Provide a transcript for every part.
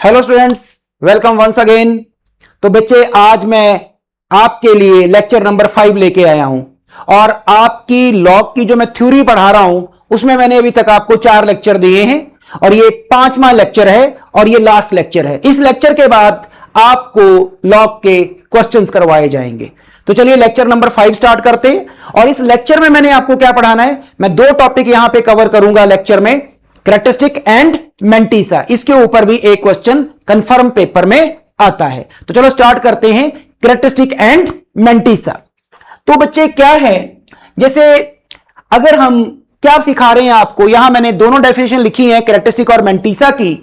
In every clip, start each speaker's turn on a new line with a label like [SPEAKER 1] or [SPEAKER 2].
[SPEAKER 1] Hello students, welcome once again. तो बच्चे, आज मैं आपके लिए लेक्चर नंबर 5 लेके आया हूं और आपकी लॉग की जो मैं थ्योरी पढ़ा रहा हूं उसमें मैंने अभी तक आपको 4 लेक्चर दिए हैं और ये 5वां लेक्चर है और ये लास्ट लेक्चर है। इस लेक्चर के बाद आपको लॉग के क्वेश्चंस करवाए जाएंगे। तो चलिए लेक्चर नंबर 5 स्टार्ट करते हैं। और इस लेक्चर में मैंने आपको क्या पढ़ाना है, मैं 2 टॉपिक यहां पे कवर करूंगा लेक्चर में, कैरेक्टरिस्टिक एंड मेंटिसा। इसके ऊपर भी एक क्वेश्चन कंफर्म पेपर में आता है। तो चलो स्टार्ट करते हैं, कैरेक्टरिस्टिक एंड मेंटिसा। तो बच्चे क्या है, जैसे अगर हम क्या सिखा रहे हैं आपको, यहां मैंने दोनों डेफिनेशन लिखी है कैरेक्टरिस्टिक और मेंटिसा की।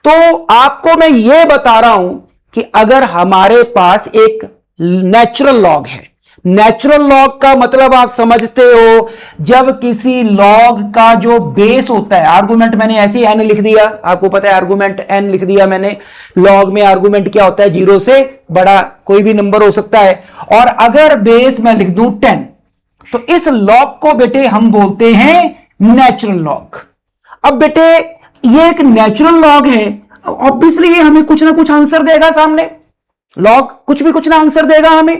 [SPEAKER 1] तो आपको मैं यह बता रहा हूं कि अगर हमारे पास एक नेचुरल लॉग है, नेचुरल लॉग का मतलब आप समझते हो, जब किसी लॉग का जो बेस होता है, आर्गुमेंट मैंने ऐसे एन लिख दिया, आपको पता है आर्गुमेंट एन लिख दिया मैंने। लॉग में आर्गुमेंट क्या होता है, 0 से बड़ा कोई भी नंबर हो सकता है। और अगर बेस मैं लिख दूं 10, तो इस लॉग को बेटे हम बोलते हैं नेचुरल लॉग। अब बेटे ये एक नेचुरल लॉग है, ऑब्वियसली ये हमें कुछ ना कुछ आंसर देगा सामने। लॉग कुछ ना आंसर देगा हमें।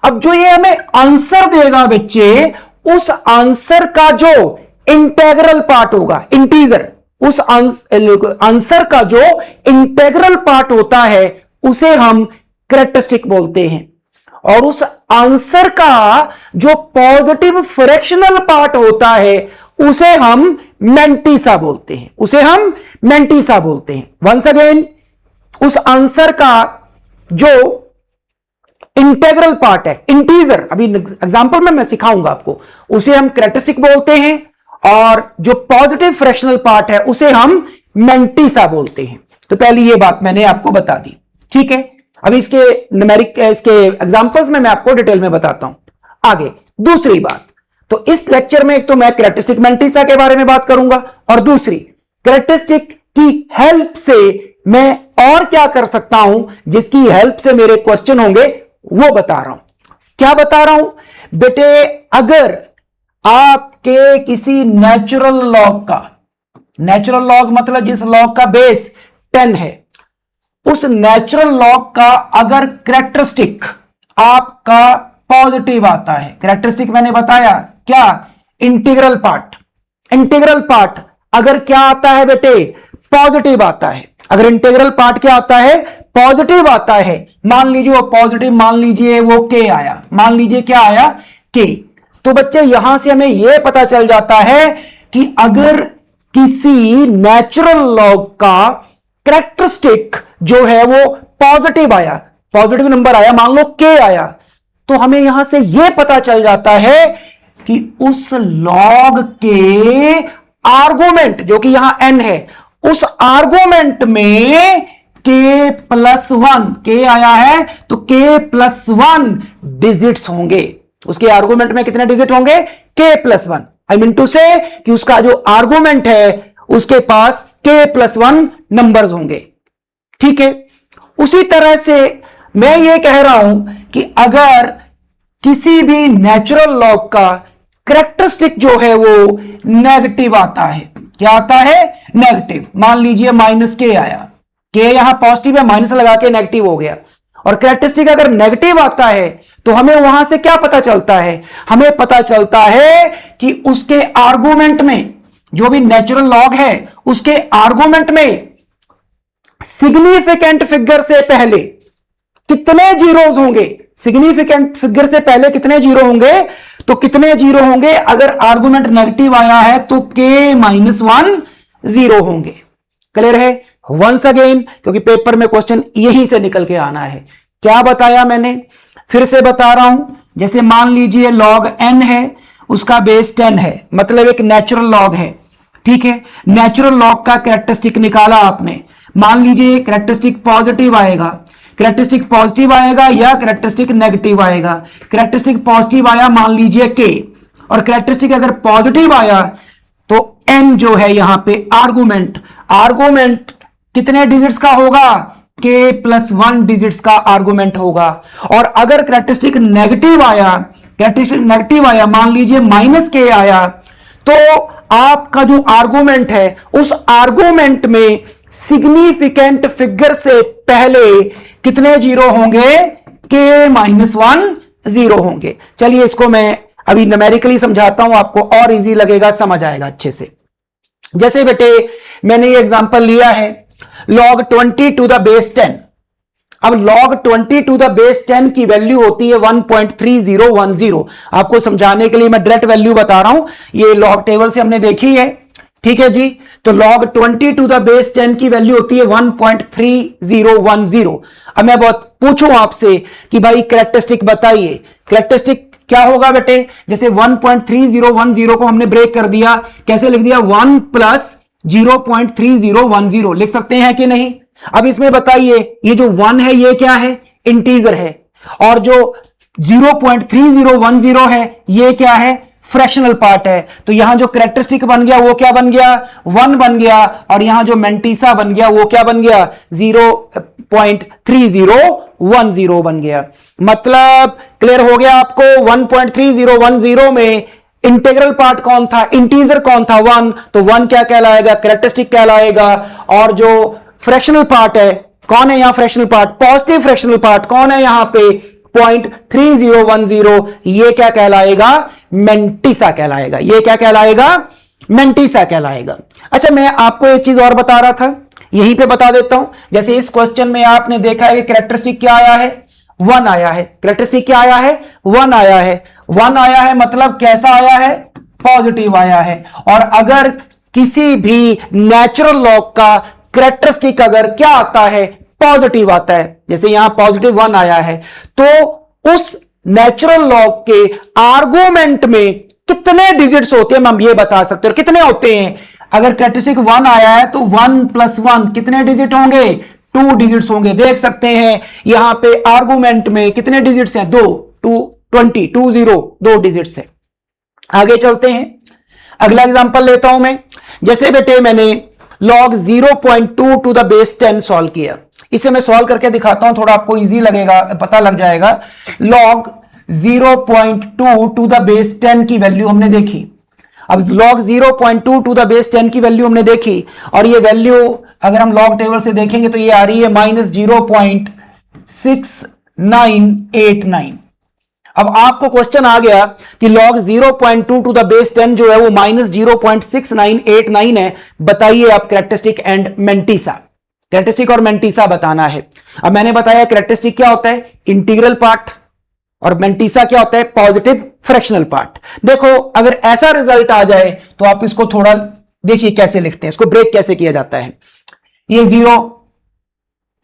[SPEAKER 1] अब जो ये हमें आंसर देगा बच्चे, उस आंसर का जो इंटेग्रल पार्ट होगा, इंटीजर, उस आंसर का जो इंटेग्रल पार्ट होता है उसे हम कैरेक्टरिस्टिक बोलते हैं। और उस आंसर का जो पॉजिटिव फ्रैक्शनल पार्ट होता है उसे हम मेंटिसा बोलते हैं, उसे हम मेंटिसा बोलते हैं। वंस अगेन, उस आंसर का जो इंटेग्रल पार्ट है, इंटीजर, अभी एग्जांपल में मैं सिखाऊंगा आपको, उसे हम कैरेक्टरिस्टिक बोलते हैं। और जो पॉजिटिव फ्रैक्शनल पार्ट है उसे हम मेंटिसा बोलते हैं। तो पहली ये बात मैंने आपको बता दी, ठीक है। अभी इसके न्यूमेरिक, इसके एग्जांपल्स में मैं आपको डिटेल में बताता हूं। आगे दूसरी बात, तो इस लेक्चर में एक तो मैं कैरेक्टरिस्टिक मेंटिसा के बारे में बात करूंगा, और दूसरी कैरेक्टरिस्टिक की हेल्प से मैं और क्या कर सकता हूं, जिसकी हेल्प से मेरे क्वेश्चन होंगे, वो बता रहा हूं। क्या बता रहा हूं बेटे, अगर आपके किसी नेचुरल लॉग का, नेचुरल लॉग मतलब जिस लॉग का बेस 10 है, उस नेचुरल लॉग का अगर कैरेक्टरिस्टिक आपका पॉजिटिव आता है, कैरेक्टरिस्टिक मैंने बताया क्या, इंटीग्रल पार्ट, इंटीग्रल पार्ट अगर क्या आता है बेटे, पॉजिटिव आता है। अगर इंटीग्रल पार्ट क्या आता है, पॉजिटिव आता है, मान लीजिए वो पॉजिटिव, मान लीजिए वो के आया, मान लीजिए क्या आया, के। तो बच्चे यहां से हमें यह पता चल जाता है कि अगर किसी नेचुरल लॉग का कैरेक्टरिस्टिक जो है वो पॉजिटिव आया, पॉजिटिव नंबर आया, मान लो के आया, तो हमें यहां से यह पता चल जाता है कि उस लॉग के आर्गुमेंट जो कि यहां n है, उस आर्गुमेंट में k+1, के आया है तो k+1 डिजिट्स होंगे। उसके आर्गुमेंट में कितने डिजिट होंगे, k+1। आई मीन टू से कि उसका जो आर्गुमेंट है उसके पास k+1 नंबर्स होंगे, ठीक है। उसी तरह से मैं ये कह रहा हूं कि अगर किसी भी नेचुरल लॉग का कैरेक्टरिस्टिक जो है वो नेगेटिव आता है, क्या आता है, नेगेटिव, मान लीजिए -k आया, के यहां पॉजिटिव है, माइनस लगा के नेगेटिव हो गया। और कैरेक्टरिस्टिक अगर नेगेटिव आता है तो हमें वहां से क्या पता चलता है, हमें पता चलता है कि उसके आर्गुमेंट में, जो भी नेचुरल लॉग है उसके आर्गुमेंट में सिग्निफिकेंट फिगर से पहले कितने जीरोस होंगे, सिग्निफिकेंट फिगर से पहले कितने जीरो होंगे, तो कितने जीरो होंगे, अगर आर्गुमेंट नेगेटिव आया है तो k-1 जीरो होंगे। क्लियर है। वंस अगेन, क्योंकि पेपर में क्वेश्चन यहीं से निकल के आना है। क्या बताया मैंने, फिर से बता रहा हूं। जैसे मान लीजिए लॉग n है, उसका बेस 10 है, मतलब एक नेचुरल लॉग है, ठीक है। नेचुरल लॉग का कैरेक्टरिस्टिक निकाला आपने, मान लीजिए कैरेक्टरिस्टिक पॉजिटिव आएगा, कैरेक्टरिस्टिक पॉजिटिव आएगा या कैरेक्टरिस्टिक नेगेटिव आएगा। कैरेक्टरिस्टिक पॉजिटिव आया मान लीजिए k, और कैरेक्टरिस्टिक अगर पॉजिटिव आया तो n जो है यहां पे आर्गुमेंट, आर्गुमेंट कितने डिजिट्स का होगा, k+1 डिजिट्स का आर्गुमेंट होगा। और अगर कैरेक्टरिस्टिक नेगेटिव आया, कैरेक्टरिस्टिक नेगेटिव आया, मान लीजिए -k आया, तो आपका जो आर्गुमेंट है उस आर्गुमेंट में सिग्निफिकेंट फिगर से पहले कितने जीरो होंगे? k -1 जीरो होंगे। चलिए इसको मैं अभी न्यूमेरिकली समझाता हूं, आपको और इजी लगेगा, समझ आएगा अच्छे से। जैसे बेटे मैंने ये एग्जांपल लिया है log 20 टू द बेस 10। अब log 20 टू द बेस 10 की वैल्यू होती है 1.3010। आपको समझाने के लिए मैं डायरेक्ट वैल्यू बता रहा हूं, ये लॉग टेबल से हमने देखी है, ठीक है जी। तो log 20 टू द बेस 10 की वैल्यू होती है 1.3010। अब मैं बहुत पूछूं आपसे कि भाई कैरेक्टरिस्टिक बताइए, कैरेक्टरिस्टिक क्या होगा बेटे? जैसे 1.3010 को हमने ब्रेक कर दिया, कैसे लिख दिया? 1 प्लस 0.3010 लिख सकते हैं कि नहीं? अब इसमें बताइए, ये जो 1 है ये क्या है? इंटीजर है, और जो 0.3010 है ये क्या है? फ्रैक्शनल पार्ट है। तो यहां जो कैरेक्टरिस्टिक बन गया वो क्या बन गया? 1 बन गया, और यहां जो मेंटिसा बन गया वो क्या बन गया? 0.3010 बन गया। मतलब क्लियर हो गया आपको? 1.3010 में इंटीग्रल पार्ट कौन था? इंटीजर कौन था? 1। तो 1 क्या कहलाएगा? कैरेक्टरिस्टिक कहलाएगा। और जो फ्रैक्शनल पार्ट है, कौन है यहां fractional part? Positive fractional part कौन है यहां पे? 0.3010, ये क्या कहलाएगा? मेंटिसा कहलाएगा। ये क्या कहलाएगा? मेंटिसा कहलाएगा। अच्छा, मैं आपको एक चीज और बता रहा था, यहीं पे बता देता हूं। जैसे इस क्वेश्चन में आपने देखा है कि कैरेक्टरिस्टिक क्या आया है? 1 आया है। कैरेक्टरिस्टिक क्या आया है? 1 आया है। 1 आया है मतलब कैसा आया है? पॉजिटिव आया है। और अगर किसी भी नेचुरल लॉग का कैरेक्टरिस्टिक अगर क्या आता है? पॉजिटिव आता है, जैसे यहां पॉजिटिव 1 आया है, तो उस नेचुरल लॉग के आर्गुमेंट में कितने डिजिट्स होते हैं हम ये बता सकते हैं। और कितने होते हैं? अगर कैरेक्टरिस्टिक 1 आया है तो 1 + 1 कितने डिजिट होंगे? 2 डिजिट्स होंगे। देख सकते हैं यहां पे आर्गुमेंट में कितने डिजिट्स हैं? 2 20 2 डिजिट्स है। आगे चलते हैं, अगला एग्जांपल लेता हूं मैं। जैसे बेटे मैंने log 0.2 to the base 10 solve किया, इसे मैं सॉल्व करके दिखाता हूं, थोड़ा आपको इजी लगेगा, पता लग जाएगा। log 0.2 टू द बेस 10 की वैल्यू हमने देखी। अब log 0.2 टू द बेस 10 की वैल्यू हमने देखी, और ये वैल्यू अगर हम log टेबल से देखेंगे तो ये आ रही है -0.6989। अब आपको क्वेश्चन आ गया कि log 0.2 टू द बेस 10 जो है वो -0.6989 है। बताइए आप कैरेक्टरिस्टिक एंड मेंटिसा। कैरेक्टरिस्टिक और मेंटिसा बताना है। अब मैंने बताया कैरेक्टरिस्टिक क्या होता है? इंटीग्रल पार्ट, और मेंटिसा क्या होता है? Positive fractional part. देखो अगर ऐसा रिजल्ट आ जाए तो आप इसको थोड़ा देखिए कैसे लिखते हैं, इसको ब्रेक कैसे किया जाता है। ये 0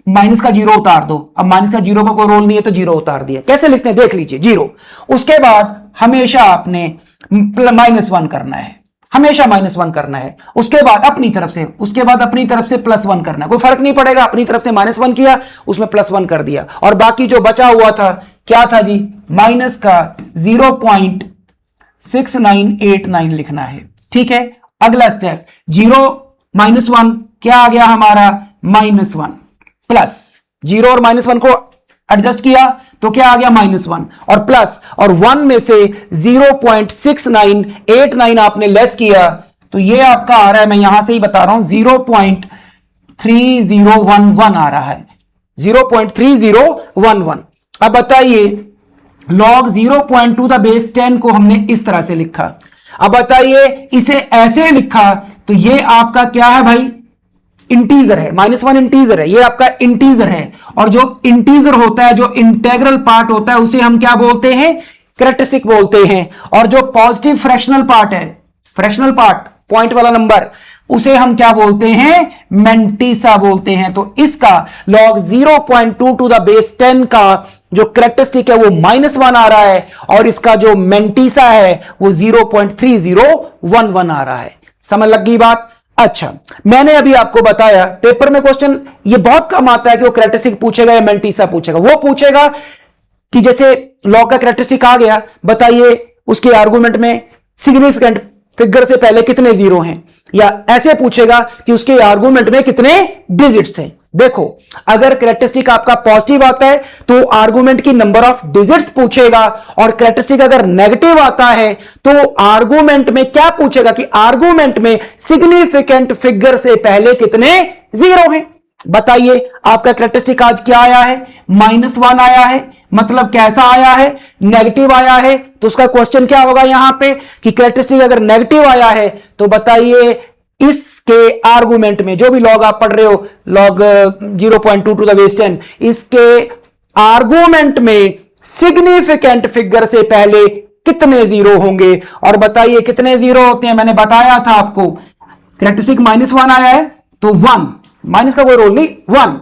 [SPEAKER 1] माइनस का 0 उतार दो। अब माइनस का 0 का कोई रोल नहीं है तो 0 उतार दिया। कैसे लिखते हैं देख लीजिए, 0। उसके बाद हमेशा आपने -1 करना है, हमेशा -1 करना है। उसके बाद अपनी तरफ से, उसके बाद अपनी तरफ से +1 करना है। कोई फर्क नहीं पड़ेगा, अपनी तरफ से -1 किया, उसमें +1 कर दिया, और बाकी जो बचा हुआ था क्या था जी? माइनस का 0.6989 लिखना है। ठीक है, अगला स्टेप 0 -1 क्या आ गया हमारा? -1 प्लस 0 और -1 को एडजस्ट किया तो क्या आ गया? -1 और प्लस, और 1 में से 0.6989 आपने लेस किया तो ये आपका आ रहा है, मैं यहां से ही बता रहा हूं, 0.3011 आ रहा है, 0.3011। अब बताइए log 0.2 द बेस 10 को हमने इस तरह से लिखा। अब बताइए इसे ऐसे लिखा तो ये आपका क्या है भाई? इंटीजर है, -1 इंटीजर है, ये आपका इंटीजर है। और जो इंटीजर होता है, जो इंटेग्रल पार्ट होता है, उसे हम क्या बोलते हैं? कैरेक्टरिस्टिक बोलते हैं। और जो पॉजिटिव फ्रैक्शनल पार्ट है, फ्रैक्शनल पार्ट पॉइंट वाला नंबर, उसे हम क्या बोलते हैं? मेंटिसा बोलते हैं। तो इसका log 0.2 टू द बेस 10 का जो कैरेक्टरिस्टिक है वो -1 आ रहा है, और इसका जो मेंटिसा है वो 0.3011 आ रहा है। समझ लग गई बात? अच्छा, मैंने अभी आपको बताया पेपर में क्वेश्चन ये बहुत कम आता है कि वो कैरेक्टरिस्टिक पूछेगा या मेंटिसा पूछेगा। वो पूछेगा कि जैसे लॉग का कैरेक्टरिस्टिक आ गया, बताइए उसके आर्गुमेंट में सिग्निफिकेंट फिगर से पहले कितने जीरो हैं, या ऐसे पूछेगा कि उसके आर्गुमेंट में कितने डिजिट्स हैं। देखो, अगर कैरेक्टरिस्टिक आपका पॉजिटिव आता है तो आर्गुमेंट की नंबर ऑफ डिजिट्स पूछेगा, और कैरेक्टरिस्टिक अगर नेगेटिव आता है तो आर्गुमेंट में क्या पूछेगा कि आर्गुमेंट में सिग्निफिकेंट फिगर से पहले कितने जीरो हैं। बताइए, आपका कैरेक्टरिस्टिक आज क्या आया है? -1 आया है। मतलब कैसा आया है? नेगेटिव आया है। तो उसका क्वेश्चन क्या होगा यहां पे कि कैरेक्टरिस्टिक अगर नेगेटिव आया है तो बताइए इसके आर्गुमेंट में, जो भी लॉग आप पढ़ रहे हो, लॉग 0.2 टू द बेस 10, इसके आर्गुमेंट में सिग्निफिकेंट फिगर से पहले कितने जीरो होंगे? और बताइए कितने जीरो होते हैं? मैंने बताया था आपको, कैरेक्टरिस्टिक -1 आया है तो 1, माइनस का कोई रोल नहीं, 1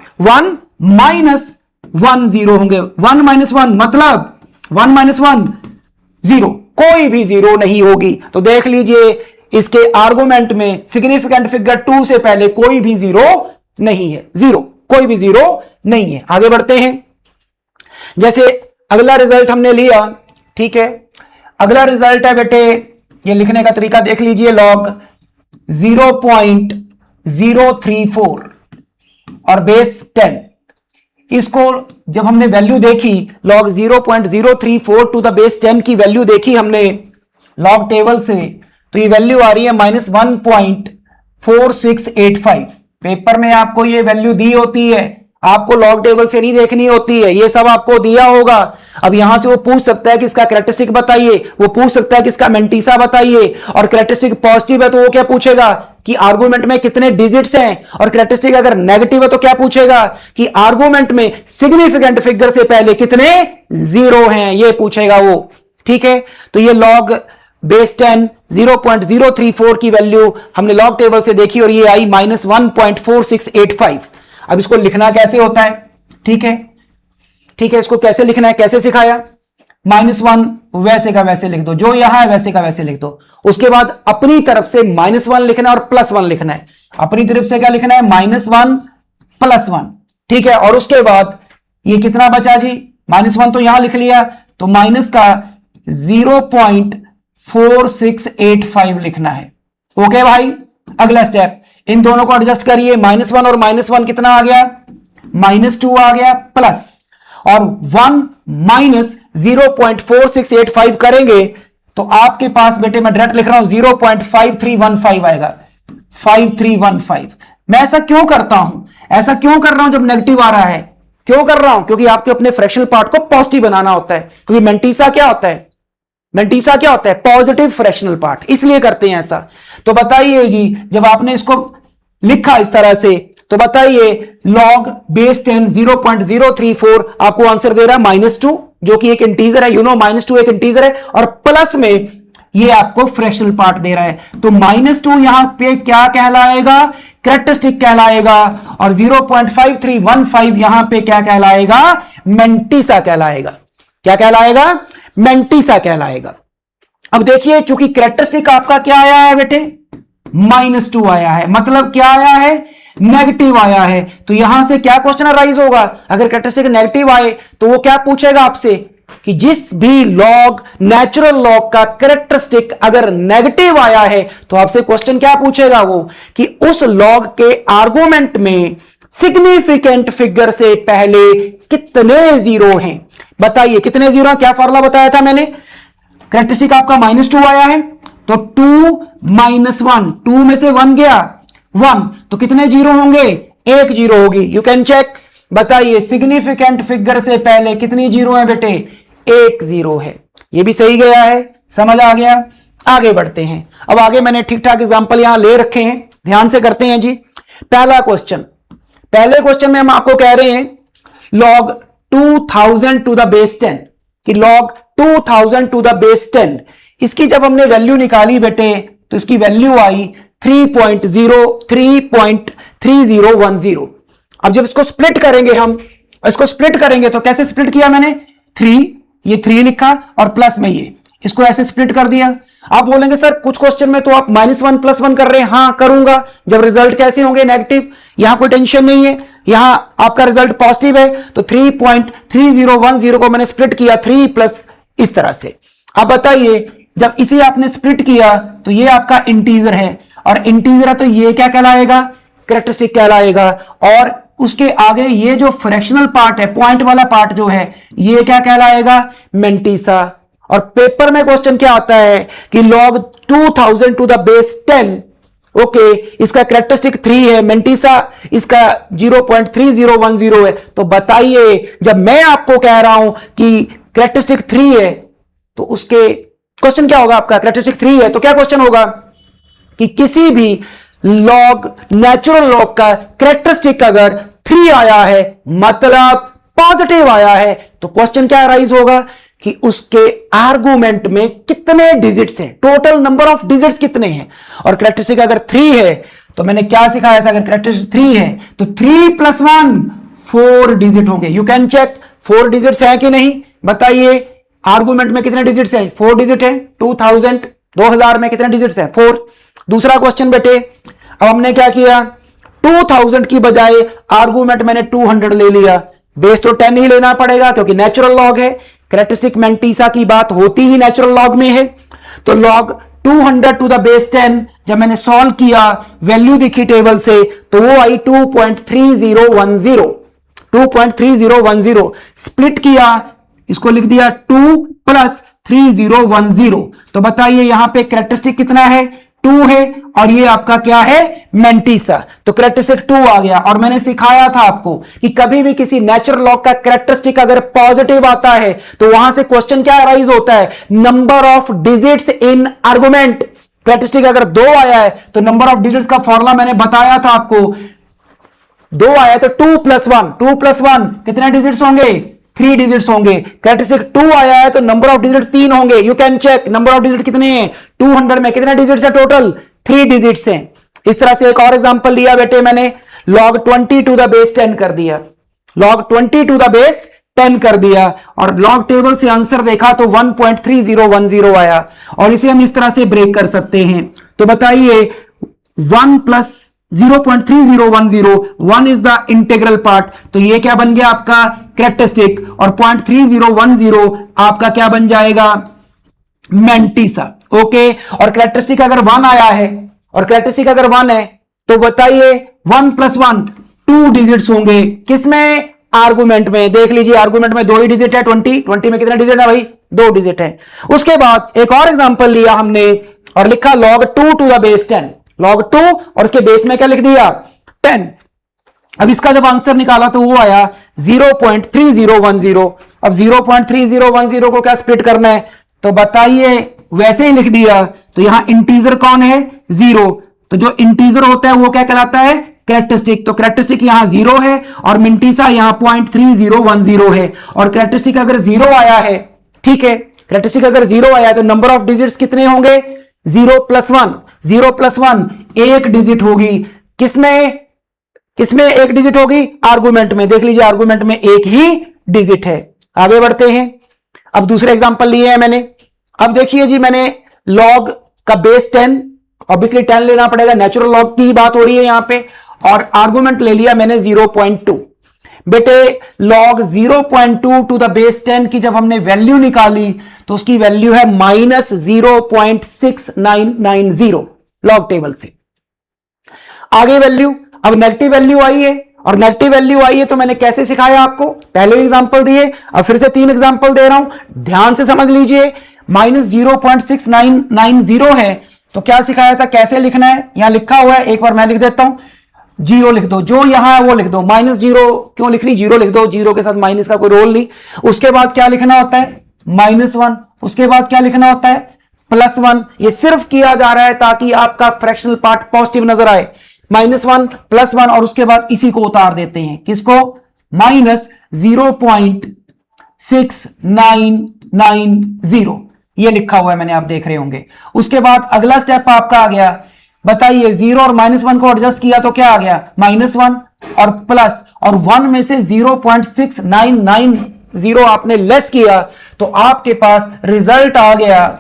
[SPEAKER 1] -1 जीरो होंगे। 1 -1 मतलब 1 -1 जीरो, कोई भी जीरो नहीं होगी। तो देख लीजिए, इसके आर्गुमेंट में सिग्निफिकेंट फिगर 2 से पहले कोई भी जीरो नहीं है, जीरो, कोई भी जीरो नहीं है। आगे बढ़ते हैं। जैसे अगला रिजल्ट हमने लिया, ठीक है, अगला रिजल्ट है बेटे, ये लिखने का तरीका देख लीजिए, लॉग 0.034 और बेस 10। इसको जब हमने वैल्यू देखी, लॉग 0.034 टू द बेस 10 की वैल्यू देखी हमने लॉग टेबल से, तो ये वैल्यू आ रही है -1.4685। पेपर में आपको ये वैल्यू दी होती है, आपको लॉग टेबल से नहीं देखनी होती है, ये सब आपको दिया होगा। अब यहां से वो पूछ सकता है कि इसका कैरेक्टरिस्टिक बताइए, वो पूछ सकता है कि इसका मेंटीसा बताइए, और कैरेक्टरिस्टिक पॉजिटिव है तो वो क्या पूछेगा कि आर्गुमेंट में कितने डिजिट्स हैं, और कैरेक्टरिस्टिक अगर नेगेटिव है तो क्या पूछेगा कि आर्गुमेंट में सिग्निफिकेंट फिगर से पहले कितने जीरो हैं, ये पूछेगा वो। ठीक है, तो ये लॉग बेस 10 0.034 की वैल्यू हमने लॉग टेबल से देखी और ये आई -1.4685। अब इसको लिखना कैसे होता है? ठीक है, ठीक है, इसको कैसे लिखना है, कैसे सिखाया? -1 वैसे का वैसे लिख दो, जो यहां है वैसे का वैसे लिख दो। उसके बाद अपनी तरफ से -1 लिखना है और +1 लिखना है। अपनी तरफ से क्या लिखना है? -1 +1। ठीक है, और उसके बाद ये कितना बचा जी? -1 तो यहां लिख लिया, तो माइनस का 0.4685 लिखना है। ओके भाई, अगला स्टेप, इन दोनों को एडजस्ट करिए। -1 और -1 कितना आ गया? -2 आ गया, प्लस और 1 माइनस 0.4685 करेंगे तो आपके पास बेटे, मैं डायरेक्ट लिख रहा हूं, 0.5315 आएगा। 5315। मैं ऐसा क्यों करता हूं? ऐसा क्यों कर रहा हूं जब नेगेटिव आ रहा है? क्यों कर रहा हूं? क्योंकि आपके अपने फ्रैक्शनल पार्ट को पॉजिटिव बनाना होता है। क्योंकि मेंटीसा क्या होता है? मेंटीसा क्या होता है? पॉजिटिव फ्रैक्शनल पार्ट, इसलिए करते हैं ऐसा। तो बताइए जी, जब आपने इसको लिखा इस तरह से, तो बताइए लॉग बेस 10 0.034 आपको आंसर दे रहा है -2, जो कि एक इंटीजर है, -2 एक इंटीजर है, और प्लस में ये आपको फ्रैक्शनल पार्ट दे रहा है। तो -2 यहां पे क्या कहलाएगा? कैरेक्टरिस्टिक कहलाएगा, और 0.5315 यहां पे क्या कहलाएगा? मेंटीसा कहलाएगा। क्या कहलाएगा? मेंटीसा कहलाएगा। अब देखिए, चूंकि कैरेक्टरिस्टिक आपका क्या आया है बेटे? -2 आया है, मतलब क्या आया है? नेगेटिव आया है। तो यहां से क्या क्वेश्चन अराइज होगा? अगर कैरेक्टरिस्टिक नेगेटिव आए तो वो क्या पूछेगा आपसे कि जिस भी लॉग, नेचुरल लॉग का कैरेक्टरिस्टिक अगर नेगेटिव आया है तो आपसे क्वेश्चन क्या पूछेगा वो कि उस लॉग के आर्गुमेंट में सिग्निफिकेंट फिगर से पहले कितने जीरो हैं। बताइए कितने जीरो? क्या फॉर्मूला बताया था मैंने? कैरेक्टरिस्टिक आपका -2 आया है तो 2 - 1, 2 में से 1 गया, 1, तो कितने जीरो होंगे? 1 जीरो होगी। You can check. बताइए सिग्निफिकेंट फिगर से पहले कितनी जीरो है बेटे? 1 जीरो है। ये भी सही गया है, समझ आ गया? आगे बढ़ते हैं। अब आगे मैंने ठीक ठाक एग्जांपल यहां ले रखे हैं, ध्यान से करते हैं जी। पहला क्वेश्चन, पहले क्वेश्चन में हम आपको कह रहे हैं लॉग 2000 टू द बेस 10 कि लॉग 2000 टू द बेस 10, इसकी जब हमने वैल्यू निकाली बेटे तो इसकी वैल्यू आई 3.3010। अब जब इसको स्प्लिट करेंगे, हम इसको स्प्लिट करेंगे तो कैसे स्प्लिट किया मैंने? 3, ये 3 लिखा और प्लस में ये, इसको ऐसे स्प्लिट कर दिया। आप बोलेंगे सर कुछ क्वेश्चन में तो आप -1 +1 कर रहे हैं। हां करूंगा, जब रिजल्ट कैसे होंगे? नेगेटिव। यहां कोई टेंशन नहीं है, यहां आपका रिजल्ट पॉजिटिव है, तो 3.3010 को मैंने स्प्लिट किया 3 प्लस इस तरह से। अब बताइए जब इसे आपने स्प्लिट किया तो ये आपका इंटीजर है, और इंटीजर है तो ये क्या कहलाएगा? कैरेक्टरिस्टिक कहलाएगा। और उसके आगे ये जो फ्रैक्शनल पार्ट है, पॉइंट वाला पार्ट जो है, ये क्या कहलाएगा? मेंटिसा। और पेपर में क्वेश्चन क्या आता है कि log 2000 to the base 10, okay, इसका कैरेक्टरिस्टिक 3 है, मेंटिसा इसका 0.3010 है। तो बताइए, जब मैं आपको कह रहा हूं कि कैरेक्टरिस्टिक 3 है, तो उसके क्वेश्चन क्या होगा आपका? कैरेक्टरिस्टिक 3 है तो क्या क्वेश्चन होगा कि किसी भी लॉग, नेचुरल लॉग का कैरेक्टरिस्टिक अगर 3 आया है, मतलब पॉजिटिव आया है, तो क्वेश्चन क्या राइज होगा कि उसके आर्गुमेंट में कितने डिजिट्स हैं, टोटल नंबर ऑफ डिजिट्स कितने हैं। और कैरेक्टरिस्टिक अगर 3 है तो मैंने क्या सिखाया था, अगर कैरेक्टरिस्टिक 3 है तो 3 + 1 4 डिजिट होंगे। यू कैन चेक 4 डिजिट्स है कि नहीं, बताइए। आर्गुमेंट में कितने डिजिट्स है? 4 डिजिट है। 2000 में कितने डिजिट्स है? 4। दूसरा क्वेश्चन बेटे, अब हमने क्या किया, 2000 की बजाय आर्गुमेंट मैंने 200 ले लिया, बेस तो 10 ही लेना पड़ेगा क्योंकि नेचुरल लॉग है। कैरेक्टरिस्टिक मेंटिसा की बात होती ही नेचुरल लॉग में है। तो लॉग 200 टू द बेस 10 जब मैंने सॉल्व किया, वैल्यू दिखी टेबल से, तो वो आई 2.3010। 2.3010 स्प्लिट किया, इसको लिख दिया 2 + 3010। तो बताइए यहां पे कैरेक्टरिस्टिक कितना है? 2 है, और ये आपका क्या है? मेंटिसा। तो कैरेक्टरिस्टिक 2 आ गया। और मैंने सिखाया था आपको कि कभी भी किसी नेचुरल लॉग का कैरेक्टरिस्टिक अगर पॉजिटिव आता है तो वहां से क्वेश्चन क्या राइज होता है? Number of digits in argument. Characteristic अगर 2 आया है तो नंबर ऑफ डिजिट्स का फॉर्मूला मैंने बताया था आपको, 2 आया तो 2 + 1, 2 + 1 कितने डिजिट्स होंगे? 3 डिजिट्स होंगे। कैरेक्टरिस्टिक 2 आया है तो नंबर ऑफ डिजिट 3 होंगे। You can check number of digit कितने हैं? 200 में कितने डिजिट्स है? टोटल 3 डिजिट्स हैं। इस तरह से एक और एग्जांपल लिया बेटे मैंने, log 20 टू द बेस 10 कर दिया, log 20 टू द बेस 10 कर दिया, और log टेबल से आंसर देखा तो 1.3010 आया। और इसे हम इस तरह से ब्रेक कर सकते हैं। तो बताइए 1 + 0.3010, 1 इज द इंटीग्रल पार्ट, तो ये क्या बन गया आपका? कैरेक्टरिस्टिक। और 0.3010 आपका क्या बन जाएगा? मेंटिसा। ओके। और कैरेक्टरिस्टिक अगर 1 आया है, और कैरेक्टरिस्टिक अगर 1 है, तो बताइए 1 + 1 2 डिजिट्स होंगे। किसमें? आर्गुमेंट में। देख लीजिए आर्गुमेंट में 2 ही डिजिट है। 20 में कितने डिजिट है भाई? 2 डिजिट है। उसके बाद एक और एग्जांपल लिया हमने और लिखा log 2 to the base 10, log 2, और उसके बेस में क्या लिख दिया? 10। अब इसका जब आंसर निकाला तो वो आया 0.3010। अब 0.3010 को क्या स्प्लिट करना है? तो बताइए, वैसे ही लिख दिया। तो यहां इंटीजर कौन है? 0। तो जो इंटीजर होता है वो क्या कहलाता है? कैरेक्टरिस्टिक। तो कैरेक्टरिस्टिक यहां 0 है और मेंटिसा यहां 0.3010 है। और कैरेक्टरिस्टिक अगर 0 आया है, ठीक है, कैरेक्टरिस्टिक अगर 0 आया है तो नंबर ऑफ डिजिट्स कितने होंगे? 0 + 1, 0 + 1 1 डिजिट होगी। किसमें? किसमें 1 डिजिट होगी? आर्गुमेंट में। देख लीजिए आर्गुमेंट में 1 ही डिजिट है। आगे बढ़ते हैं। अब दूसरे एग्जांपल लिए हैं मैंने। अब देखिए जी, मैंने लॉग का बेस 10, ऑब्वियसली 10 लेना पड़ेगा, नेचुरल लॉग की बात हो रही है यहां पे, और आर्गुमेंट ले लिया मैंने 0.2। बेटे log 0.2 टू द बेस 10 की जब हमने वैल्यू निकाली तो उसकी वैल्यू है -0.6990 लॉग टेबल से। आगे वैल्यू, अब नेगेटिव वैल्यू आई है, और नेगेटिव वैल्यू आई है तो मैंने कैसे सिखाया आपको? पहले भी एग्जांपल दिए, अब फिर से 3 एग्जांपल दे रहा हूं, ध्यान से समझ लीजिए। -0.6990 है तो क्या सिखाया था, कैसे लिखना है? यहां लिखा हुआ है, एक बार मैं लिख देता हूं। 0 लिख दो, जो यहां है वो लिख दो। -0 क्यों लिख रही? 0 लिख दो, 0 के साथ माइनस का कोई रोल नहीं। उसके बाद क्या लिखना होता है? -1। उसके बाद क्या लिखना होता है? +1। ये सिर्फ किया जा रहा है ताकि आपका फ्रैक्शनल पार्ट पॉजिटिव नजर आए। -1 +1, और उसके बाद इसी को उतार देते हैं। किसको? -0.6990 ये लिखा हुआ है मैंने, आप देख रहे होंगे। उसके बाद अगला स्टेप आपका आ गया। बताइए 0 और -1 को एडजस्ट किया तो क्या आ गया? -1 और प्लस, और 1 में से 0.6990 आपने लेस किया तो आपके पास रिजल्ट आ गया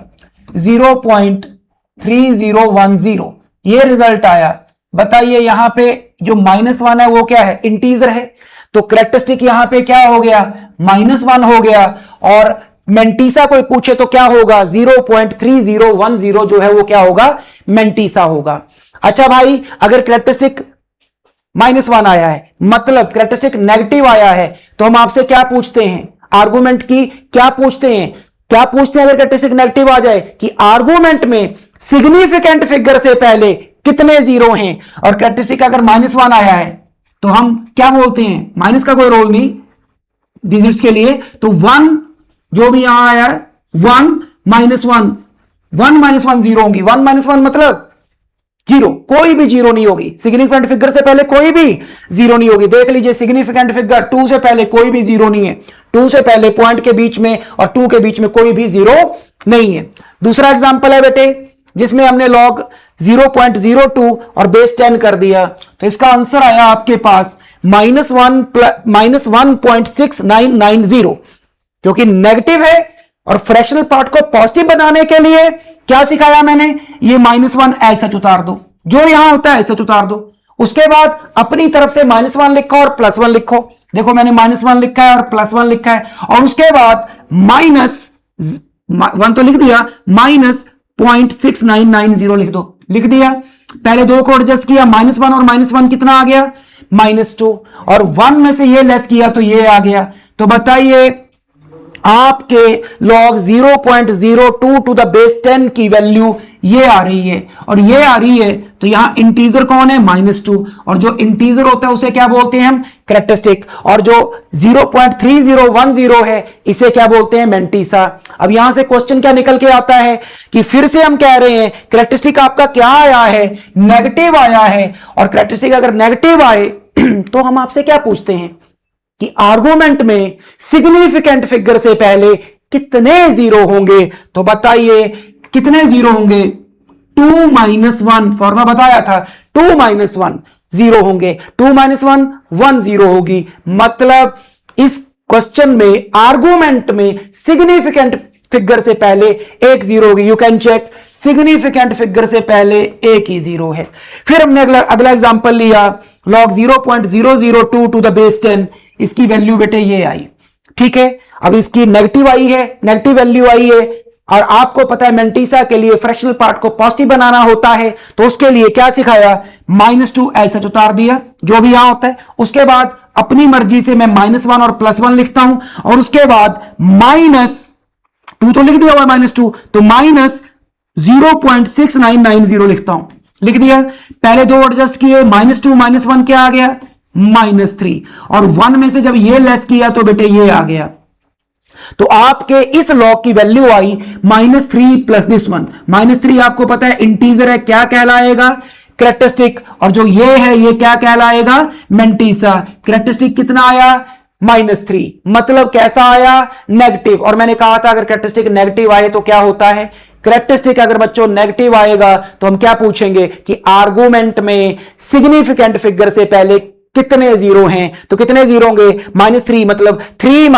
[SPEAKER 1] 0.3010। ये रिजल्ट आया। बताइए यहां पे जो -1 है वो क्या है? इंटीजर है। तो कैरेक्टरिस्टिक यहां पे क्या हो गया? -1 हो गया। और मेंटिसा कोई पूछे तो क्या होगा? 0.3010 जो है वो क्या होगा? मेंटिसा होगा। अच्छा भाई, अगर कैरेक्टरिस्टिक -1 आया है, मतलब कैरेक्टरिस्टिक नेगेटिव आया है। तो हम आपसे क्या पूछते हैं, आर्गुमेंट की क्या पूछते हैं, क्या पूछते हैं अगर कैरेक्टरिस्टिक नेगेटिव आ जाए कि आर्गुमेंट में सिग्निफिकेंट फिगर से पहले कितने जीरो हैं। और कैरेक्टरिस्टिक अगर -1 आया है तो हम क्या बोलते हैं, माइनस का कोई रोल नहीं डिजिट्स के लिए, तो 1 जो भी यहां आया है 1 -1, 1 -1 जीरो होंगी, 1 -1 मतलब जीरो, कोई भी जीरो नहीं होगी। सिग्निफिकेंट फिगर से पहले कोई भी जीरो नहीं होगी। देख लीजिए सिग्निफिकेंट फिगर 2 से पहले कोई भी जीरो नहीं है, 2 से पहले पॉइंट के बीच में और 2 के बीच में कोई भी जीरो नहीं है। दूसरा एग्जांपल है बेटे जिसमें हमने लॉग 0.02 और बेस 10 कर दिया, तो इसका आंसर आया आपके पास -1.6990, क्योंकि नेगेटिव है। और फ्रैक्शनल पार्ट को पॉजिटिव बनाने के लिए क्या सिखाया मैंने, ये -1 ऐसा उतार दो, जो यहां होता है ऐसा उतार दो। उसके बाद अपनी तरफ से -1 लिखो और +1 लिखो। देखो मैंने -1 लिखा है और +1 लिखा है, और उसके बाद -1 तो लिख दिया, -0.6990 लिख दो, लिख दिया। पहले दो को एडजस्ट किया, -1 और -1 कितना आ गया, -2, और 1 में से ये लेस किया तो ये आ गया। तो बताइए आपके log 0.02 टू द बेस 10 की वैल्यू ये आ रही है, और ये आ रही है, तो यहां इंटीजर कौन है, -2, और जो इंटीजर होता है उसे क्या बोलते हैं हम, कैरेक्टरिस्टिक, और जो 0.3010 है इसे क्या बोलते हैं, मैंटीसा। अब यहां से क्वेश्चन क्या निकल के आता है कि फिर से हम कह रहे हैं कैरेक्टरिस्टिक आपका क्या आया है, नेगेटिव आया है, और कैरेक्टरिस्टिक अगर नेगेटिव आए तो हम आपसे क्या पूछते हैं कि आर्गुमेंट में सिग्निफिकेंट फिगर से पहले कितने जीरो होंगे। तो बताइए कितने जीरो होंगे, 2 - 1, फॉर्मूला बताया था, 2 - 1 जीरो होंगे, 2 - 1 जीरो होगी। मतलब इस क्वेश्चन में आर्गुमेंट में सिग्निफिकेंट फिगर से पहले एक जीरो होगी। You can check, significant figure से पहले एक ही जीरो है। फिर हमने अगला एग्जांपल लिया, log 0.002 टू द बेस 10, इसकी वैल्यू बेटे ये आई, ठीक है। अब इसकी नेगेटिव आई है, नेगेटिव वैल्यू आई है, और आपको पता है मैंटीसा के लिए फ्रैक्शनल पार्ट को पॉजिटिव बनाना होता है, तो उसके लिए क्या सिखाया, -2 ऐसा उतार दिया जो भी यहां होता है। उसके बाद अपनी मर्जी से मैं -1 और +1 लिखता हूं, और उसके बाद -2 तो लिख दिया हुआ -2, तो -0.6990 लिखता हूं, लिख दिया। पहले दो एडजस्ट किए, -2 -1 क्या आ गया, -3, और 1 में से जब ये लेस किया तो बेटे ये आ गया। तो आपके इस लॉग की value I -3 plus this one. -3 आपको पता है इंटीजर है, क्या कहलाएगा, कैरेक्टरिस्टिक, और जो ये है ये क्या कहलाएगा, मैंटीसा। कैरेक्टरिस्टिक कितना आया, -3, मतलब कैसा आया, नेगेटिव। और मैंने कहा था अगर कैरेक्टरिस्टिक नेगेटिव आए तो क्या होता है, कैरेक्टरिस्टिक अगर बच्चों नेगेटिव आएगा तो हम क्या पूछेंगे कि आर्गुमेंट में सिग्निफिकेंट फिगर से पहले कितने जीरो हैं। तो कितने जीरो होंगे, -3 मतलब 3 -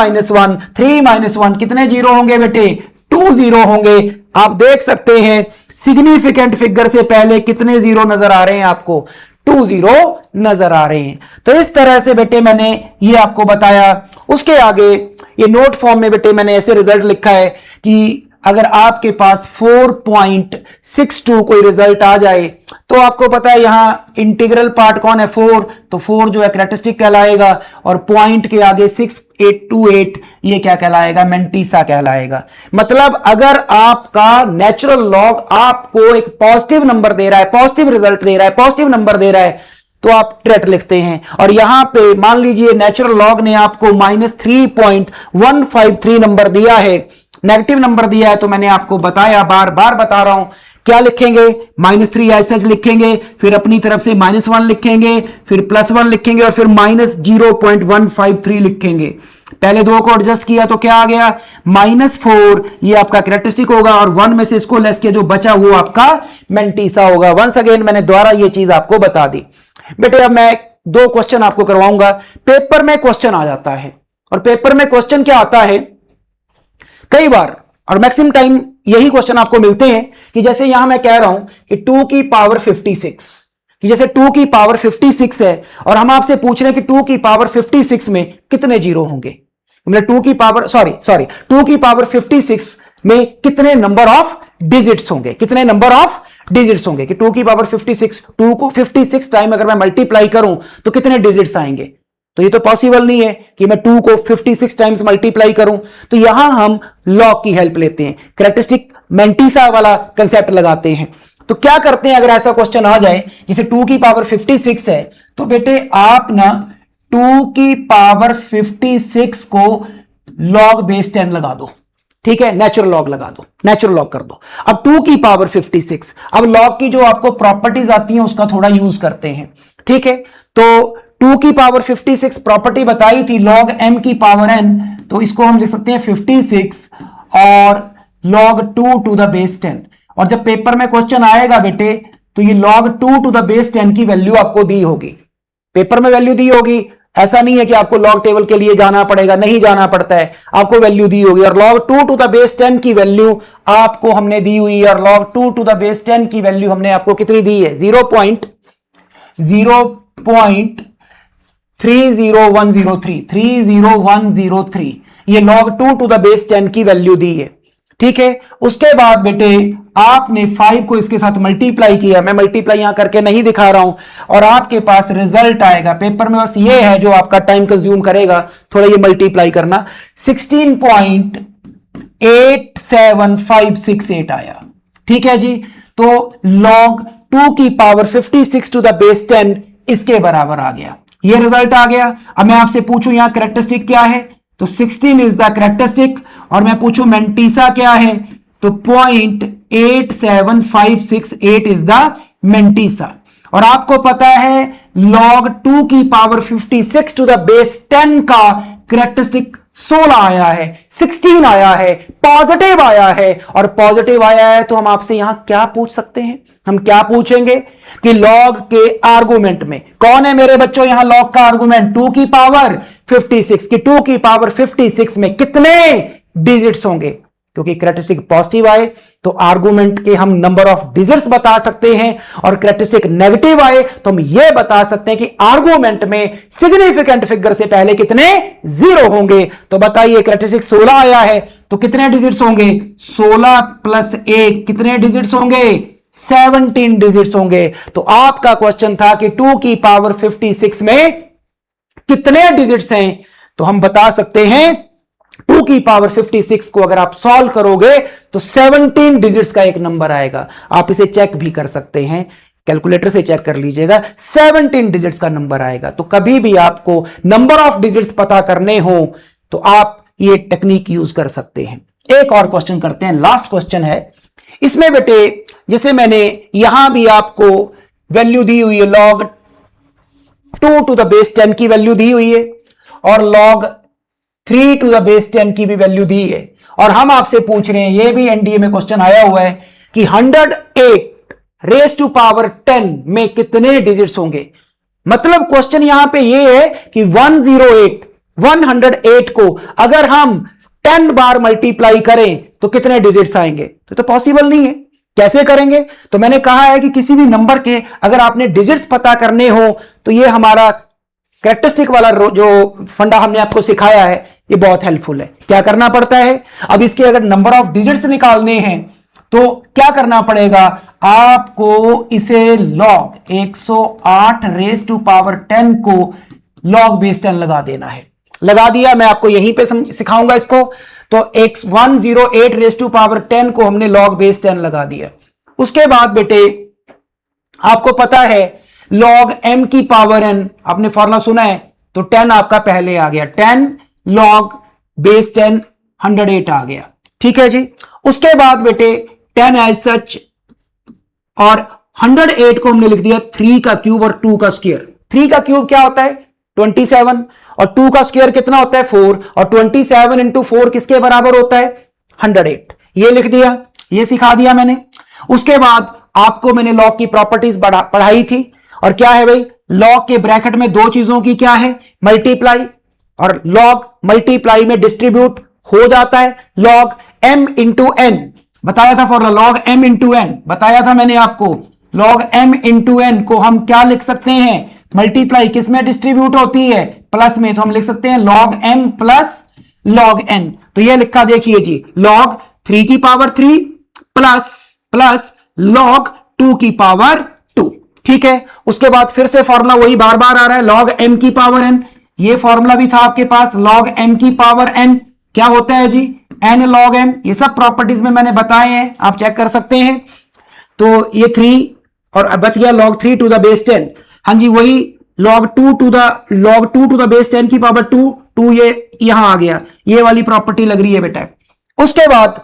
[SPEAKER 1] 1 कितने जीरो होंगे बेटे, 2 जीरो होंगे। आप देख सकते हैं सिग्निफिकेंट फिगर से पहले कितने जीरो नजर आ रहे हैं आपको, 2 जीरो नजर आ रहे हैं। तो इस तरह से बेटे मैंने ये आपको बताया। उसके आगे ये नोट फॉर्म में बेटे मैंने ऐसे रिजल्ट लिखा है कि अगर आपके पास 4.62 कोई रिजल्ट आ जाए तो आपको पता है यहां इंटीग्रल पार्ट कौन है, 4, तो 4 जो है कैरेक्टरिस्टिक कहलाएगा, और पॉइंट के आगे 6828 ये क्या कहलाएगा, मैंटीसा कहलाएगा। मतलब अगर आपका नेचुरल लॉग आपको एक पॉजिटिव नंबर दे रहा है, पॉजिटिव रिजल्ट दे रहा है, पॉजिटिव नंबर दे रहा है, तो आप ट्रेट लिखते हैं। और यहां पे मान लीजिए नेचुरल लॉग ने आपको -3.153 नंबर दिया है, नेगेटिव नंबर दिया है, तो मैंने आपको बताया, बार बार बता रहा हूं, क्या लिखेंगे, -3 ऐसा लिखेंगे, फिर अपनी तरफ से -1 लिखेंगे, फिर +1 लिखेंगे, और फिर -0.153 लिखेंगे। पहले दो को एडजस्ट किया तो क्या आ गया, -4, ये आपका कैरेक्टरिस्टिक होगा, और 1 में से इसको लेस किया, जो बचा वो आपका मैंटीसा होगा। वंस अगेन मैंने दोबारा ये चीज आपको बता दी। बेटे अब मैं 2 क्वेश्चन आपको करवाऊंगा। पेपर में क्वेश्चन आ जाता है, और पेपर में क्वेश्चन क्या आता है कई बार, और मैक्सिमम टाइम यही क्वेश्चन आपको मिलते हैं कि जैसे यहां मैं कह रहा हूं कि 2 की पावर 56, कि जैसे 2 की पावर 56 है, और हम आपसे पूछ रहे हैं कि 2 की पावर 56 में कितने जीरो होंगे, मतलब 2 की पावर 56 में कितने नंबर ऑफ डिजिट्स होंगे, कितने नंबर ऑफ डिजिट्स होंगे कि 2 की पावर 56, 2 को 56 टाइम अगर मैं मल्टीप्लाई करूं तो कितने डिजिट्स आएंगे। तो ये तो पॉसिबल नहीं है कि मैं 2 को 56 टाइम्स मल्टीप्लाई करूं। तो यहां हम लॉग की हेल्प लेते हैं, कैरेक्टरिस्टिक मैंटीसा वाला कंसेप्ट लगाते हैं। तो क्या करते हैं, अगर ऐसा क्वेश्चन आ जाए जिसे 2 की पावर 56 है, तो बेटे आप ना 2 की पावर 56 को लॉग बेस 10 लगा दो, ठीक है, नेचुरल लॉग लगा दो, नेचुरल लॉग कर दो। अब 2 की पावर 56, अब लॉग की जो आपको प्रॉपर्टीज आती हैं उसका थोड़ा यूज करते हैं, ठीक है। तो 2 की पावर 56 प्रॉपर्टी बताई थी लॉग m की पावर n, तो इसको हम लिख सकते हैं 56 और लॉग 2 टू द बेस 10। और जब पेपर में क्वेश्चन आएगा बेटे तो ये log 2 टू द बेस 10 की वैल्यू आपको दी होगी, पेपर में वैल्यू दी होगी। ऐसा नहीं है कि आपको लॉग टेबल के लिए जाना पड़ेगा, नहीं जाना पड़ता है, आपको वैल्यू दी होगी। और log 2 टू द बेस 10 की वैल्यू आपको हमने दी हुई है, और log 2 टू द बेस 10 की वैल्यू हमने आपको कितनी दी है, 0.30103 ये log 2 टू द बेस 10 की वैल्यू दी है, ठीक है। उसके बाद बेटे आपने 5 को इसके साथ मल्टीप्लाई किया, मैं मल्टीप्लाई यहां करके नहीं दिखा रहा हूं, और आपके पास रिजल्ट आएगा। पेपर में बस ये है जो आपका टाइम कंज्यूम करेगा, थोड़ा ये मल्टीप्लाई करना, 16.87568 आया, ठीक है जी। तो log 2 की पावर 56 टू द बेस 10 इसके बराबर आ गया, ये रिजल्ट आ गया। अब मैं आपसे पूछूं यहां कैरेक्टरिस्टिक क्या है, तो 16 इज द कैरेक्टरिस्टिक, और मैं पूछूं मैंटीसा क्या है, तो 0.87568 इज द मैंटीसा। और आपको पता है log 2 की पावर 56 टू द बेस 10 का कैरेक्टरिस्टिक 16 आया है, 16 आया है, पॉजिटिव आया है, और पॉजिटिव आया है तो हम आपसे यहां क्या पूछ सकते हैं, हम क्या पूछेंगे कि लॉग के आर्गुमेंट में कौन है मेरे बच्चों, यहां लॉग का आर्गुमेंट 2 की पावर 56 कि 2 की पावर 56 में कितने डिजिट्स होंगे। क्योंकि कैरेक्टरिस्टिक पॉजिटिव आए तो आर्गुमेंट के हम नंबर ऑफ डिजिट्स बता सकते हैं, और कैरेक्टरिस्टिक नेगेटिव आए तो हम यह बता सकते हैं कि आर्गुमेंट में सिग्निफिकेंट फिगर से पहले कितने जीरो होंगे। तो बताइए कैरेक्टरिस्टिक 16 आया है तो कितने डिजिट्स होंगे, 16 प्लस 1 कितने डिजिट्स होंगे, 17 डिजिट्स होंगे। तो आपका क्वेश्चन था कि 2 की पावर 56 में कितने डिजिट्स हैं, तो हम बता सकते हैं 2 की पावर 56 को अगर आप सॉल्व करोगे तो 17 डिजिट्स का एक नंबर आएगा। आप इसे चेक भी कर सकते हैं, कैलकुलेटर से चेक कर लीजिएगा, 17 डिजिट्स का नंबर आएगा। तो कभी भी आपको नंबर ऑफ डिजिट्स पता करने हो तो आप ये टेक्निक यूज कर सकते हैं। एक और क्वेश्चन करते हैं, लास्ट क्वेश्चन है। इसमें बेटे जैसे मैंने यहां भी आपको वैल्यू दी हुई है, log 2 टू द बेस 10 की वैल्यू दी हुई है, और log 3 टू द बेस 10 की भी वैल्यू दी है। और हम आपसे पूछ रहे हैं, यह भी एनडीए में क्वेश्चन आया हुआ है कि 108 रेस टू पावर 10 में कितने डिजिट्स होंगे। मतलब क्वेश्चन यहां पे यह है कि 108 को अगर हम 10 बार मल्टीप्लाई करें तो कितने डिजिट्स आएंगे। तो पॉसिबल नहीं है, कैसे करेंगे। तो मैंने कहा है कि किसी भी नंबर के अगर आपने डिजिट्स पता करने हो तो ये हमारा कैरेक्टरिस्टिक वाला जो फंडा हमने आपको सिखाया है ये बहुत हेल्पफुल है। क्या करना पड़ता है, अब इसके अगर नंबर ऑफ डिजिट्स निकालने हैं तो क्या करना पड़ेगा, आपको इसे log 108 रेस टू पावर 10 को log बेस 10 लगा देना है। लगा दिया, मैं आपको यहीं पे सिखाऊंगा इसको। तो 108 रेस टू पावर 10 को हमने log बेस 10 लगा दिया। उसके बाद बेटे आपको पता है log m की पावर n, आपने फॉर्मूला सुना है, तो 10 आपका पहले आ गया, 10 log बेस 10 108 आ गया, ठीक है जी। उसके बाद बेटे 10 एज सच, और 108 को हमने लिख दिया 3 का क्यूब और 2 का स्क्वायर। 3 का क्यूब क्या होता है 27, और 2 का स्क्वायर कितना होता है 4, और 27 इंटू 4 किसके बराबर होता है 108। ये लिख दिया, ये सिखा दिया मैंने। उसके बाद आपको मैंने लॉग की प्रॉपर्टीज पढ़ाई थी, और क्या है भाई, लॉग के ब्रैकेट में दो चीजों की क्या है, मल्टीप्लाई, और लॉग मल्टीप्लाई में डिस्ट्रीब्यूट हो जाता है। लॉग m इंटू n बताया था formula, log m into n बताया था मैंने आपको। log m इंटू n को हम क्या लिख सकते हैं, मल्टीप्लाई किस में डिस्ट्रीब्यूट होती है, प्लस में, तो हम लिख सकते हैं log m plus log n। तो ये लिखा देखिए जी, log 3 की पावर 3 प्लस log 2 की पावर 2। ठीक है, उसके बाद फिर से फॉर्मूला वही बार बार आ रहा है, log m की पावर n। ये फॉर्मूला भी था आपके पास, log m की पावर n क्या होता है जी, n log m। ये सब प्रॉपर्टीज में मैंने बताए हैं, आप चेक कर सकते हैं। तो ये 3 और बच गया log 3 टू द बेस 10। हाँ जी, वही log 2 टू द बेस 10 की पावर 2 ये यहां आ गया, ये वाली प्रॉपर्टी लग रही है बेटा। उसके बाद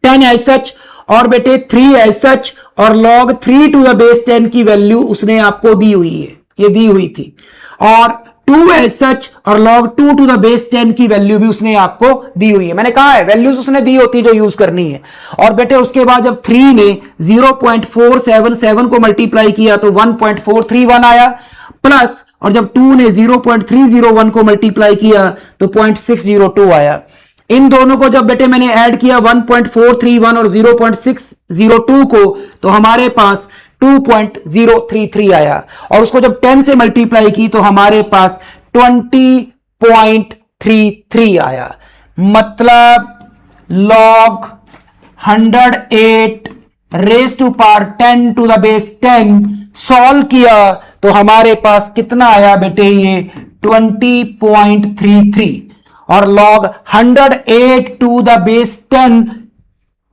[SPEAKER 1] 10 एज सच और बेटे 3 एज सच और log 3 टू द बेस 10 की वैल्यू उसने आपको दी हुई है, ये दी हुई थी। और 2 एज सच और log 2 टू द बेस 10 की वैल्यू भी उसने आपको दी हुई है। मैंने कहा है वैल्यूज उसने दी होती जो यूज करनी है। और बेटे उसके बाद जब 3 ने 0.477 को मल्टीप्लाई किया तो 1.431 आया, प्लस और जब 2 ने 0.301 को मल्टीप्लाई किया तो 0.602 आया। इन दोनों को जब बेटे मैंने ऐड किया 1.431 और 0.602 को, तो हमारे पास 2.033 आया। और उसको जब 10 से मल्टीप्लाई की तो हमारे पास 20.33 आया। मतलब log 108 raise to power 10 to the base 10 solve किया तो हमारे पास कितना आया बेटे, ये 20.33। और log 108 टू द बेस 10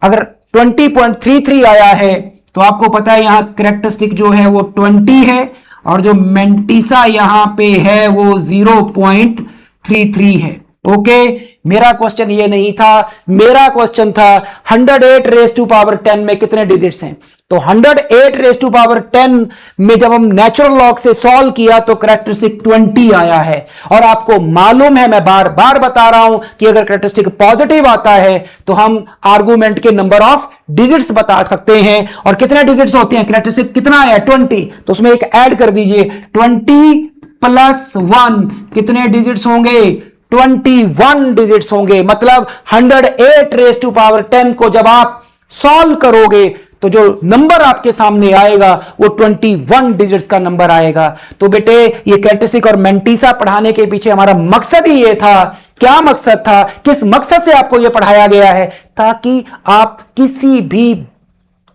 [SPEAKER 1] अगर 20.33 आया है तो आपको पता है यहां कैरेक्टरिस्टिक जो है वो 20 है और जो मेंटिसा यहां पे है वो 0.33 है। ओके, मेरा क्वेश्चन ये नहीं था, मेरा क्वेश्चन था 108 रेज टू पावर 10 में कितने डिजिट्स हैं। तो 108 रेज टू पावर 10 में जब हम नेचुरल लॉग से सॉल्व किया तो कैरेक्टरिस्टिक 20 आया है। और आपको मालूम है, मैं बार बार बता रहा हूं कि अगर कैरेक्टरिस्टिक पॉजिटिव आता है तो हम आर्गुमेंट के नंबर ऑफ डिजिट्स बता सकते हैं। और कितने डिजिट्स होते हैं, कैरेक्टरिस्टिक कितना आया 20, तो उसमें एक ऐड कर दीजिए 20 प्लस 1 कितने डिजिट्स होंगे, 21 डिजिट्स होंगे। मतलब 108 रेज टू पावर 10 को जब आप सॉल्व करोगे तो जो नंबर आपके सामने आएगा वो 21 डिजिट्स का नंबर आएगा। तो बेटे ये कैरेक्टरिस्टिक और मेंटिसा पढ़ाने के पीछे हमारा मकसद ही ये था। क्या मकसद था, किस मकसद से आपको ये पढ़ाया गया है, ताकि आप किसी भी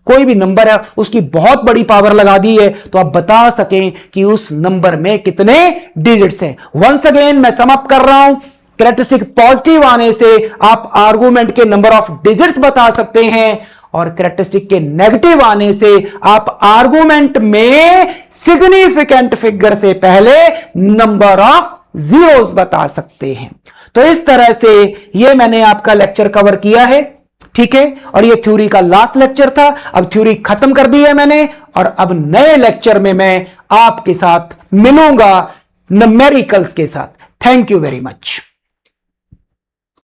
[SPEAKER 1] कोई भी नंबर है उसकी बहुत बड़ी पावर लगा दी है तो आप बता सकें कि उस नंबर में कितने डिजिट्स हैं। वंस अगेन मैं सम अप कर रहा हूं, कैरेक्टरिस्टिक पॉजिटिव आने से आप आर्गुमेंट के नंबर ऑफ डिजिट्स बता सकते हैं और कैरेक्टरिस्टिक के नेगेटिव आने से आप आर्गुमेंट में सिग्निफिकेंट फिगर से पहले नंबर ऑफ जीरोस बता सकते हैं। तो इस तरह से ये मैंने आपका लेक्चर कवर किया है, ठीक है। और ये थ्योरी का लास्ट लेक्चर था, अब थ्योरी खत्म कर दी है मैंने और अब नए लेक्चर में मैं आपके साथ मिलूंगा न्यूमेरिकल्स के साथ। Thank you very much.